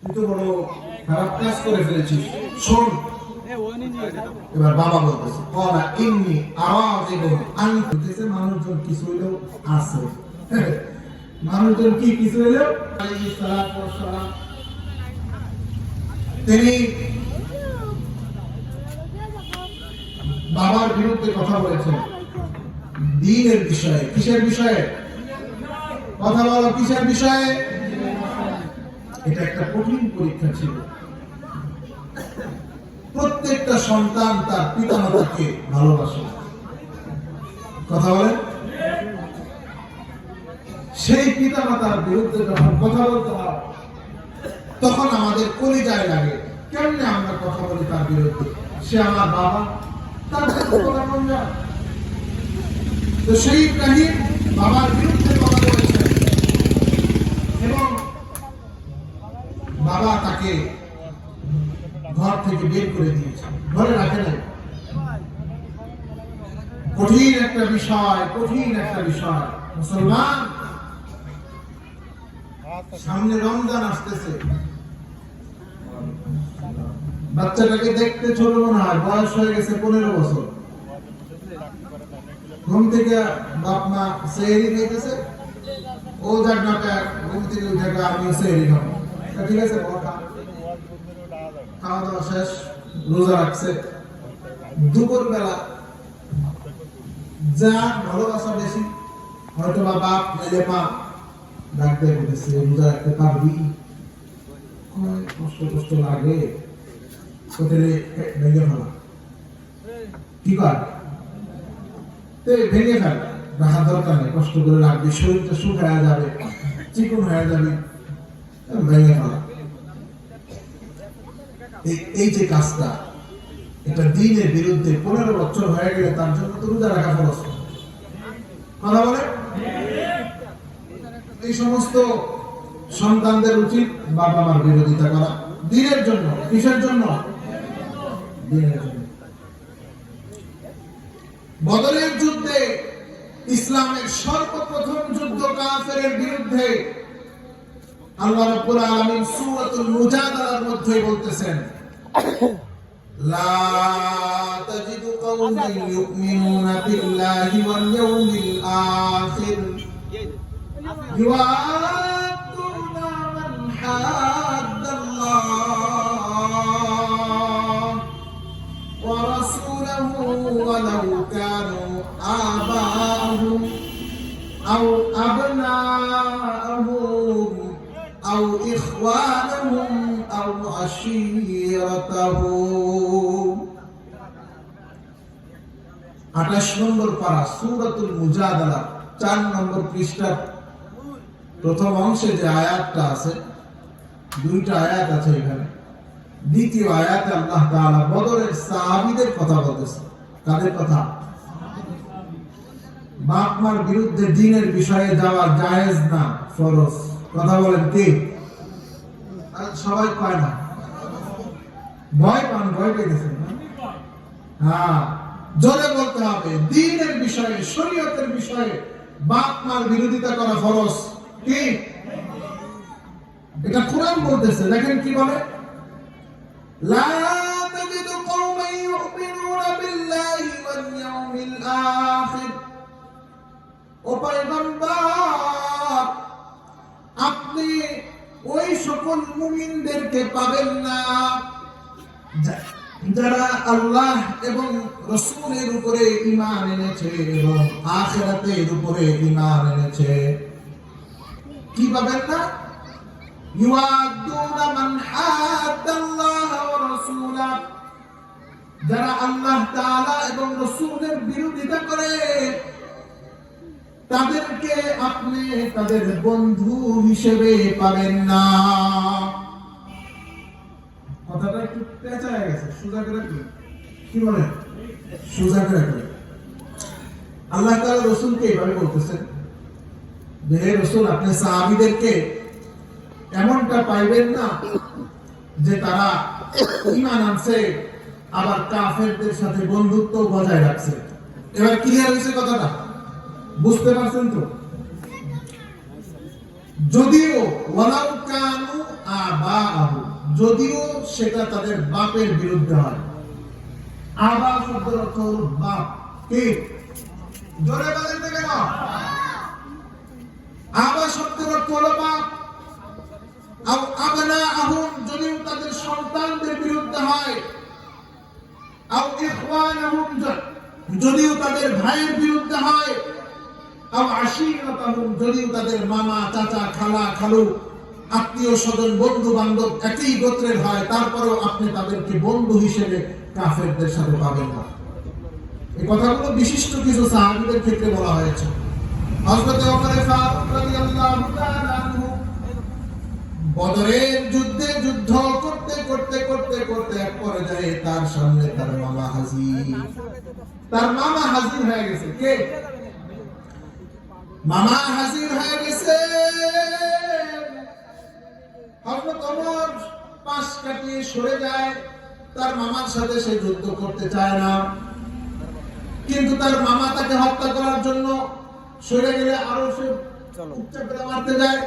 তুই তো বড় খারাপ কাজ করে ফেলেছিস, শোন। এবার বাবা বলতেছে কলা ইন্নি আওয়াজ এবং আমি বলতেছে মানুষজন কিছু হইলেও আছে, মানুষজন কি কিছু হইলেও আলাইহিস সালাতু ওয়াস সালাম তিনি বাবার বিরুদ্ধে কথা বলেছেন দ্বীনের বিষয়ে। কিসের বিষয়ে কথা বলো? কিসের বিষয়ে? এটা একটা কঠিন পরীক্ষা ছিল। প্রত্যেকটা সন্তান তার পিতামাতাকে ভালোবাসে, কথা বলে। সেই পিতামাতার বিরুদ্ধে যখন কথা বলতে হয় তখন আমাদের কলিজায় লাগে, কেমনে আমরা কথা বলি তার বিরুদ্ধে? সে আমার বাবা, তার কথা বল না। তো সেই ইব্রাহিম বাবার বিরুদ্ধে কথা বলেছেন এবং বাবা তাকে ঘর থেকে বের করে দিয়েছে, ঘরে রাখে নাই। কঠিন একটা বিষয়, কঠিন একটা বিষয়। মুসলমান, সামনে রমজান আসতেছে, বাচ্চাটাকে দেখতে ছোট মনে হয়, বয়স হয়ে গেছে 15 বছর। ঘুম থেকে বাপ মা সেহরি খাইতেছে, ও জাগনাটা ঘুম থেকে উঠে আমিও সেহরি খাবো, ঠিক আছে, খাওয়া দাওয়া শেষ, রোজা রাখছে। দুপুর বেলা যা ভালোবাসা বেশি, হয়তো বা বাপ মেলে মা ডাক্তার বলেছে রোজা রাখতে পারবি, কষ্ট কষ্ট লাগে, হোটেলে ভেঙে ফেলা, কি কর ভেঙে ফেল, রাখার দরকার নেই, কষ্ট করে রাখবি, শরীরটা শুকায়া যাবে, চিকন হয়ে যাবে, ভেঙে ফেলা। এই যে কাজটা, এটা দ্বীনের বিরুদ্ধে। 15 বছর হয়ে গেলে তার জন্য তো রোজা রাখা ফরজ, কথা বলে। এই সমস্ত সন্তানদের উচিত বাবা মার বিরোধিতা করা দ্বীনের জন্য। কিসের জন্য? দ্বীনের জন্য। বদরের যুদ্ধে, ইসলামের সর্বপ্রথম যুদ্ধ কাফেরের বিরুদ্ধে, আল্লাহ রাব্বুল আলামিন সূরাতুল মুজাদালার মধ্যে বলতেছেন লা তাজিদু কওমান ইউমিনুনা বিল্লাহি ওয়াল ইয়াউমিল আখির ইউআদুনা মান হাদ্দাল্লাহ ওয়া রাসূলুহু ওয়ালাউ কানু আবাহুম আও আবনাআহুম আও ইখওয়ানুহুম আও আশীরাতাহুম। 28 নম্বর পারা, সূরাতুল মুজাদালা, 4 নম্বর পৃষ্ঠা প্রথম অংশে যে আয়াতটা আছে, 2টা আয়াত আছে এখানে। দ্বিতীয় আয়াতে আল্লাহ তাআলা বদরের সাহাবীদের কথা বলতেছে। কাদের কথা? বাপ মার বিরুদ্ধে দ্বীনের বিষয়ে যাওয়া জায়েজ না, ফরজ। কথা বলেন কি? সবাই পায় না, ভয় পান, ভয় পেয়েছেন না? হ্যাঁ, জোরে বলতে হবে, দ্বীনের বিষয়ে, শরীয়তের বিষয়ে বাপ মার বিরোধিতা করা ফরজ। কি? এটা কোরআন বলতেছে। দেখেন কি বলে, লা তাজিদু কওমান ইউমিনুনা বিল্লাহি ওয়াল ইয়াউমিল আখির। ও পয়গম্বর, আপনি ওই সকল মুমিনদেরকে পাবেন না যারা আল্লাহ এবং রাসূলের উপরে ঈমান এনেছে এবং আখিরাতের উপরে ঈমান এনেছে। কি পাবেন না? ইউআদুনা মান হাদ্দাল্লাহ ওয়া রাসূলা, যারা আল্লাহ তাআলা এবং রাসূলের বিরোধিতা করে তাদেরকে আপনি তাদের বন্ধু হিসেবে পাবেন না। কথাটা একটু পেঁচায় গেছে, সোজা করে কি বলে? সোজা করে। আল্লাহ তাআলা রাসূলকে এইভাবে বলতেছেন যে হে রাসূল, আপনি সাহাবীদেরকে এমনটা পাইবেন না যে তারা ঈমান আনছে আবার কাফেরদের সাথে বন্ধুত্ব বজায় রাখছে। এবার ক্লিয়ার হয়েছে কথাটা? বুঝতে পারছেন তো? যদিও ওয়ালাউ কানু আবাআহু, যদিও সেটা তাদের বাপের বিরুদ্ধে হয়। আবা শব্দের অর্থ হলো বাপ। কে? জোরে বলেন না কেন? আবা শব্দের অর্থ হলো বাপ। আও আবনাআহুম, যদিও তাদের সন্তানদের বিরুদ্ধে হয়। আও ইখওয়ানাহুম, যদিও তাদের ভাইয়ের বিরুদ্ধে হয়। আও আশীরাতাহুম, যদিও তাদের মামা চাচা খালা খালু আত্মীয় স্বজন বন্ধু বান্ধব একই গোত্রের হয়, তারপরেও আপনি তাদেরকে বন্ধু হিসেবে কাফেরদের সাথে পাবেন না। এই কথাগুলো বিশিষ্ট কিছু সাহাবীদের ক্ষেত্রে বলা হয়েছে। হযরত ওমর ফারুক রাদিয়াল্লাহু তাআলা আনহু বদরের যুদ্ধে যুদ্ধ করতে করতে করতে করতে এক পর্যায়ে তার সামনে তার মামা হাজির। তার মামা হাজির হয়ে গেছে। কে? মামা হাজির হয়ে গেছে। হযরত ওমর পাশ কাটিয়ে সরে যায়। তার মামার সাথে সে যুদ্ধ করতে চায় না, কিন্তু তার মামা তাকে হত্যা করার জন্য সরে গেলে আরো সে উচ্চ করে মারতে যায়।